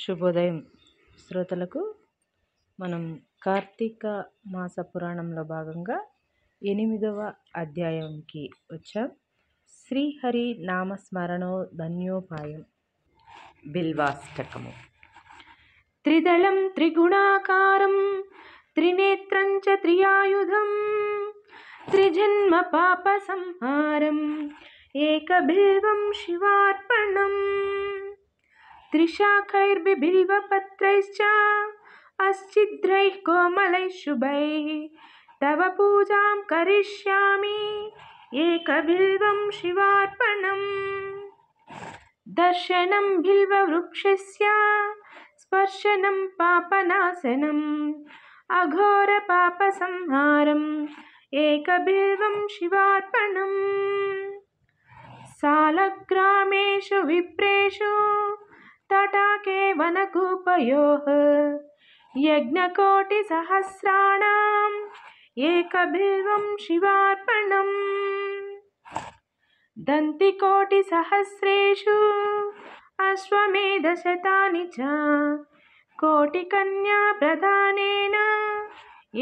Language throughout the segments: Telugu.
శుభోదయం శ్రోతలకు. మనం కార్తీక మాస పురాణంలో భాగంగా 8వ అధ్యాయంకి వచ్చాం. శ్రీహరి నామస్మరణో ధన్యోపాయం. బిల్వాష్టకము. త్రిదళం త్రిగుణాకారం త్రినేత్రం చ త్రియాయుధం త్రిజన్మ పాప సంహారం ఏకబిల్వం శివార్పణం త్రిశాఖైర్బిల్వపత్రైశ్చ అశ్చిద్రైః కోమలైః శుభైః తవ పూజాం కరిష్యామి ఏకబిల్వం శివార్పణం దర్శనం బిల్వవృక్షస్య స్పర్శనం పాపనాశనం అఘోర పాప సంహారం ఏకబిల్వం శివార్పణం సాలగ్రామేషు విప్రేషు తటాకే వనకూపయోః యజ్ఞకోటి సహస్రాణం ఏకబిల్వం శివార్పణం దంతికోటి సహస్రేషు అశ్వమేధశతాని చ కోటి కన్యా ప్రదానేన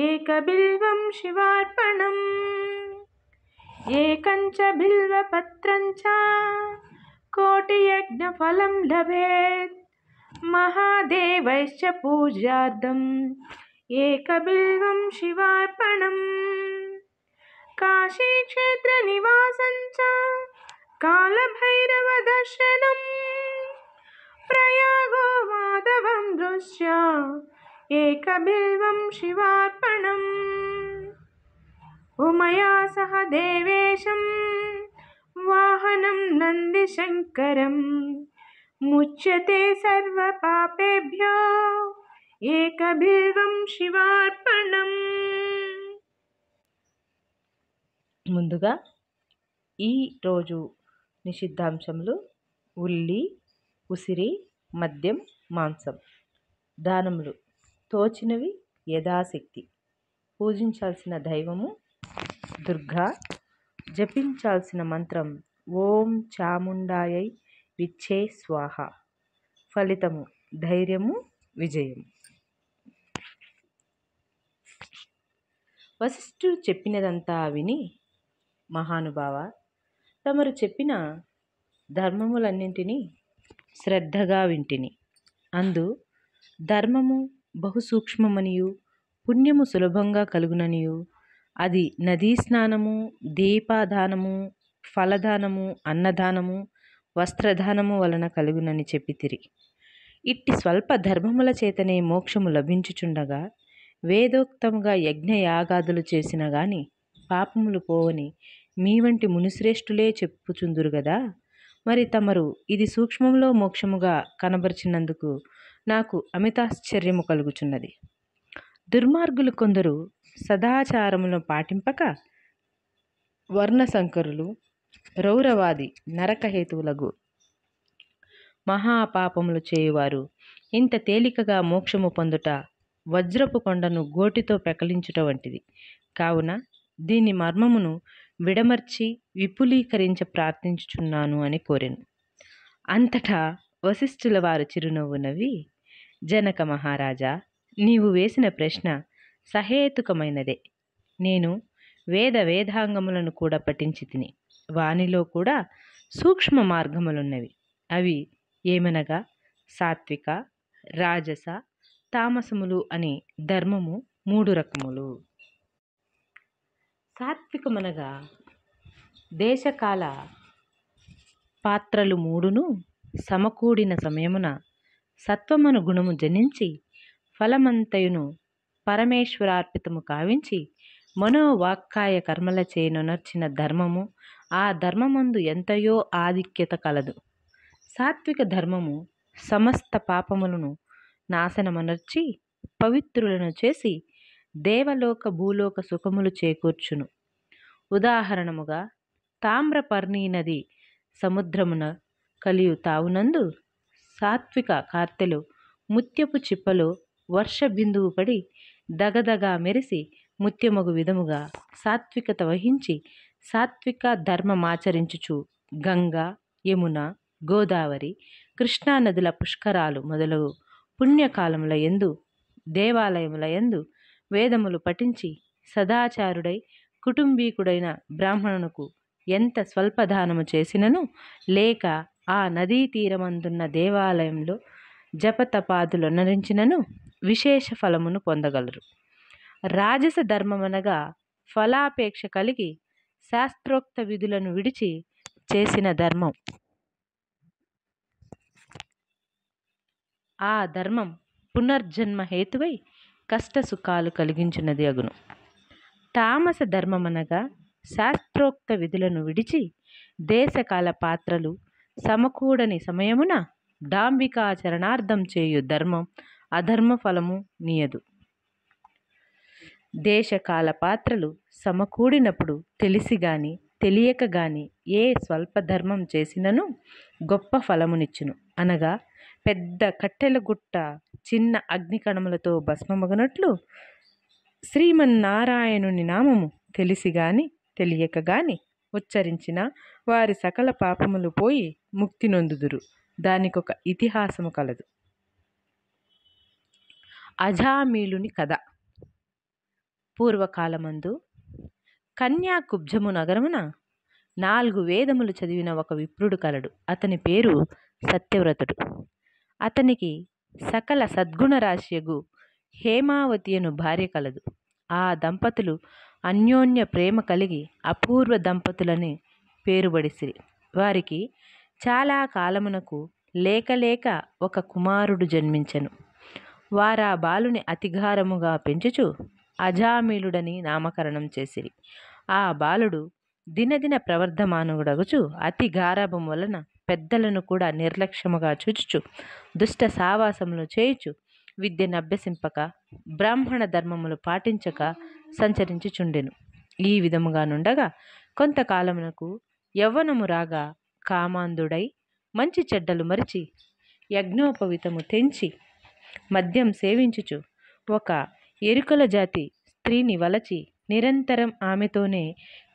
ఏకబిల్వం శివార్పణం ఏకంచ బిల్వపత్రంచ కోటి యజ్ఞఫలం లభేత్ మహాదేవైశ్చ పూజార్థం ఏకబిల్వం శివార్పణం కాశీక్షేత్ర నివాసంచ కాలభైరవ దర్శనం ప్రయాగో మాధవం దృశ్య ఏకబిల్వం శివార్పణం ఉమయా సహ దేవేశం వాహనం నందిశంకరం ముచ్యతే సర్వ పాపేభ్యో ఏకబిల్వం శివార్పణం. ముందుగా ఈరోజు నిషిద్ధాంశములు: ఉల్లి, ఉసిరి, మద్యం, మాంసం. దానములు తోచినవి యథాశక్తి. పూజించాల్సిన దైవము దుర్గా. జపించాల్సిన మంత్రం ఓం చాముండాయై విచ్చే స్వాహ. ఫలితము ధైర్యము, విజయం. వశిష్ఠుడు చెప్పినదంతా విని, మహానుభావ, తమరు చెప్పిన ధర్మములన్నింటినీ శ్రద్ధగా వింటిని. అందు ధర్మము బహు సూక్ష్మమనియు పుణ్యము సులభంగా కలుగుననియు అది నదీ స్నానము, దీపదానము, ఫలదానము, అన్నదానము, వస్త్రదానము వలన కలుగునని చెప్పితిరి. ఇట్టి స్వల్ప ధర్మముల చేతనే మోక్షము లభించుచుండగా వేదోక్తముగా యజ్ఞయాగాదులు చేసిన గాని పాపములు పోవని మీ వంటి మునిశ్రేష్ఠులే చెప్పుచుందురు గదా. మరి తమరు ఇది సూక్ష్మంలో మోక్షముగా కనబరిచినందుకు నాకు అమితాశ్చర్యము కలుగుచున్నది. దుర్మార్గులు కొందరు సదాచారములను పాటింపక వర్ణశంకరులు, రౌరవాది నరకహేతువులగు మహాపాపములు చేయువారు ఇంత తేలికగా మోక్షము పొందుట వజ్రపు కొండను గోటితో పెకలించుట వంటిది. కావున దీని మర్మమును విడమర్చి విపులీకరించ ప్రార్థించుచున్నాను అని కోరెను. అంతటా వశిష్ఠుల వారు చిరునవ్వు నవ్వి, జనక మహారాజా, నీవు వేసిన ప్రశ్న సహేతుకమైనదే. నేను వేదాంగములను కూడా పఠించి తిని, వానిలో కూడా సూక్ష్మ మార్గములున్నవి. అవి ఏమనగా సాత్విక, రాజస, తామసములు అని ధర్మము 3 రకములు. సాత్వికమనగా దేశకాల పాత్రలు 3ను సమకూడిన సమయమున సత్వమను గుణము జనించి ఫలమంతయును పరమేశ్వరార్పితము కావించి మనోవాక్కాయ కర్మల చేయనొనర్చిన ధర్మము. ఆ ధర్మమందు ఎంతయో ఆధిక్యత కలదు. సాత్విక ధర్మము సమస్త పాపములను నాశనమనర్చి పవిత్రులను చేసి దేవలోక భూలోక సుఖములు చేకూర్చును. ఉదాహరణముగా తామ్రపర్ణి నది సముద్రమున కలియు తావునందు సాత్విక కార్తెలు ముత్యపు చిప్పలో వర్ష బిందువు పడి దగదగా మెరిసి ముత్యమగు విధముగా సాత్వికత వహించి సాత్విక ధర్మమాచరించుచు గంగా, యమున, గోదావరి, కృష్ణా నదుల పుష్కరాలు మొదలగు పుణ్యకాలముల యందు దేవాలయముల యందు వేదములు పఠించి సదాచారుడై కుటుంబీకుడైన బ్రాహ్మణునకు ఎంత స్వల్పదానము చేసినను, లేక ఆ నదీ తీరమందున్న దేవాలయంలో జపతపాదులొనరించినను విశేష ఫలమును పొందగలరు. రాజస ధర్మమనగా ఫలాపేక్ష కలిగి శాస్త్రోక్త విధులను విడిచి చేసిన ధర్మం. ఆ ధర్మం పునర్జన్మ హేతువై కష్టసుఖాలు కలిగించున్నది అగును. తామస ధర్మమనగా శాస్త్రోక్త విధులను విడిచి దేశకాల పాత్రలు సమకూడని సమయమున డాంబికాచరణార్థం చేయు ధర్మం అధర్మ ఫలము నీయదు. దేశకాల పాత్రలు సమకూడినప్పుడు తెలిసి గాని తెలియక గాని ఏ స్వల్ప ధర్మం చేసినను గొప్ప ఫలమునిచ్చును. అనగా పెద్ద కట్టెల గుట్ట చిన్న అగ్నికణములతో భస్మమగునట్లు శ్రీమన్నారాయణుని నామము తెలిసి గాని తెలియక గాని ఉచ్చరించిన వారి సకల పాపములు పోయి ముక్తి నొందుదురు. దానికొక ఇతిహాసము కలదు. అజామీలుని కథ. పూర్వకాలమందు కన్యాకుబ్జము నగరమున 4 వేదములు చదివిన ఒక విప్రుడు కలడు. అతని పేరు సత్యవ్రతుడు. అతనికి సకల సద్గుణరాశియగు హేమావతి అను భార్య కలదు. ఆ దంపతులు అన్యోన్య ప్రేమ కలిగి అపూర్వ దంపతులని పేరుబడిసిరి. వారికి చాలా కాలమునకు లేక లేక ఒక కుమారుడు జన్మించెను. వారా బాలుని అతిగారముగా పెంచుచు అజామీలుడని నామకరణం చేసిరి. ఆ బాలుడు దినదిన ప్రవర్ధమానుడగుచు అతి గారాభం వలన పెద్దలను కూడా నిర్లక్ష్యముగా చూచుచు దుష్ట సావాసములు చేయుచు విద్యనభ్యసింపక బ్రాహ్మణ ధర్మములు పాటించక సంచరించుచుండెను. ఈ విధముగా నుండగా కొంతకాలమునకు యవ్వనము రాగా కామాంధుడై మంచి చెడ్డలు మరిచి యజ్ఞోపవితము తెంచి మద్యం సేవించుచు ఒక ఎరుకల జాతి స్త్రీని వలచి నిరంతరం ఆమెతోనే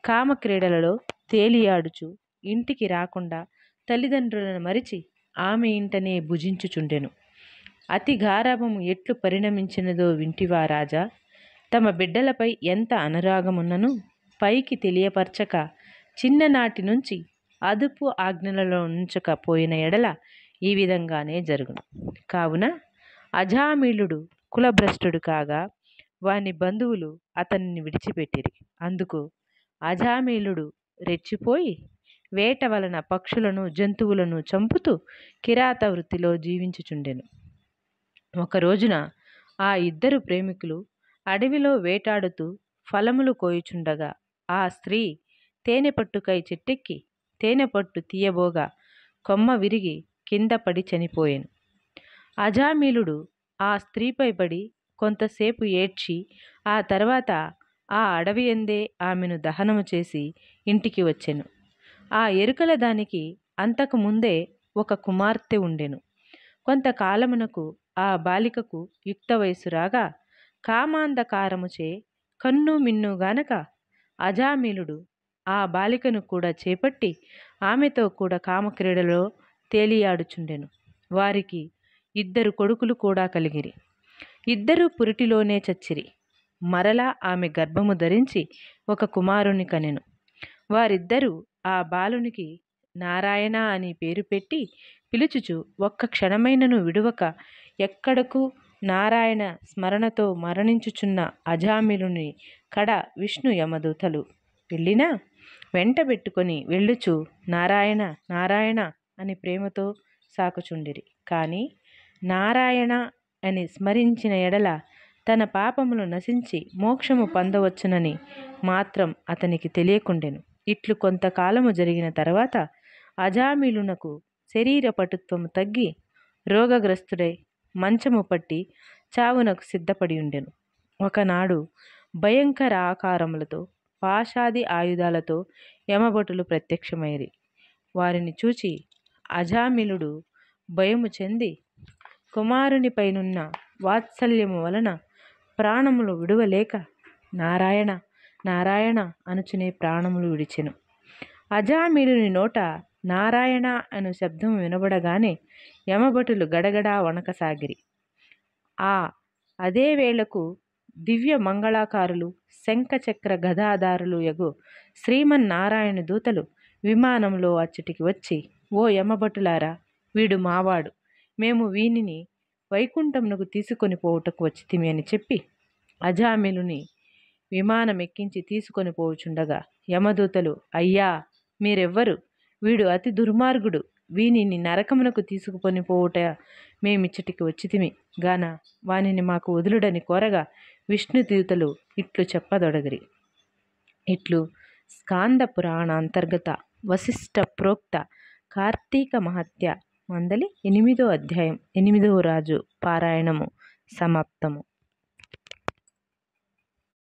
కామక్రీడలలో తేలియాడుచు ఇంటికి రాకుండా తల్లిదండ్రులను మరిచి ఆమె ఇంటనే భుజించుచుండెను. అతి గారాభము ఎట్లు పరిణమించినదో వింటివా రాజా? తమ బిడ్డలపై ఎంత అనురాగమున్నను పైకి తెలియపరచక చిన్ననాటి నుంచి అదుపు ఆజ్ఞలలో ఉంచకపోయిన ఎడల ఈ విధంగానే జరుగును. కావున అజామీలుడు కులభ్రష్టుడు కాగా వాని బంధువులు అతనిని విడిచిపెట్టిరి. అందుకు అజామీలుడు రెచ్చిపోయి వేట వలన పక్షులను జంతువులను చంపుతూ కిరాత వృత్తిలో జీవించుచుండెను. ఒక రోజున ఆ ఇద్దరు ప్రేమికులు అడవిలో వేటాడుతూ ఫలములు కోయుచుండగా ఆ స్త్రీ తేనెపట్టుకై చెట్టెక్కి తేనెపట్టు తీయబోగా కొమ్మ విరిగి కింద పడి చనిపోయెను. అజామీలుడు ఆ స్త్రీపై పడి కొంతసేపు ఏడ్చి ఆ తర్వాత ఆ అడవి యందే ఆమెను దహనము చేసి ఇంటికి వచ్చెను. ఆ ఎరుకల దానికి అంతకు ముందే ఒక కుమార్తె ఉండెను. కొంతకాలమునకు ఆ బాలికకు యుక్త వయసు రాగా కామాంధకారముచే కన్ను మిన్నుగానక అజామీలుడు ఆ బాలికను కూడా చేపట్టి ఆమెతో కూడా కామక్రీడలో తేలియాడుచుండెను. వారికి 2 కొడుకులు కూడా కలిగిరి. 2 పురిటిలోనే చచ్చిరి. మరలా ఆమె గర్భము ధరించి ఒక కుమారుని కనెను. వారిద్దరూ ఆ బాలునికి నారాయణ అని పేరు పెట్టి పిలుచుచు ఒక్క క్షణమైనను విడువక ఎక్కడకు నారాయణ స్మరణతో మరణించుచున్న అజామీలుని కడ విష్ణు యమదూతలు వెళ్ళినా వెంటబెట్టుకొని వెళ్ళుచు నారాయణ నారాయణ అని ప్రేమతో సాకుచుండిరి. కానీ నారాయణ అని స్మరించిన ఎడల తన పాపములు నశించి మోక్షము పొందవచ్చునని మాత్రం అతనికి తెలియకుండెను. ఇట్లు కొంతకాలము జరిగిన తర్వాత అజామీలునకు శరీర పటుత్వము తగ్గి రోగగ్రస్తుడై మంచము పట్టి చావునకు సిద్ధపడి ఉండెను. ఒకనాడు భయంకర ఆకారములతో పాశాది ఆయుధాలతో యమభటులు ప్రత్యక్షమైరి. వారిని చూచి అజామీలుడు భయము చెంది కుమారునిపైనున్న వాత్సల్యము వలన ప్రాణములు విడువలేక నారాయణ నారాయణ అనుచునే ప్రాణములు విడిచెను. అజామీలుని నోట నారాయణ అను శబ్దము వినబడగానే యమభటులు గడగడా వణకసాగిరి. అదే వేళకు దివ్య మంగళాకారులు శంఖచక్ర గదాధారులు యగు శ్రీమన్నారాయణ దూతలు విమానంలో అచ్చటికి వచ్చి, ఓ యమభటులారా, వీడు మావాడు, మేము వీనిని వైకుంఠమునకు తీసుకొని పోవుటకు వచ్చితిమి అని చెప్పి అజామిలుని విమానం ఎక్కించి తీసుకొని పోవుచుండగా యమదూతలు, అయ్యా మీరెవ్వరు? వీడు అతి దుర్మార్గుడు, వీనిని నరకమునకు తీసుకుని పోవుట మేమిచ్చటికి వచ్చితిమి గాన వానిని మాకు వదులుడని కోరగా విష్ణుదూతలు ఇట్లు చెప్పదొడగిరి. ఇట్లు స్కాంద పురాణ అంతర్గత వశిష్ఠ ప్రోక్త కార్తీక మహత్య మందలి 8వ అధ్యాయం 8వ రాజు పారాయణము సమాప్తము.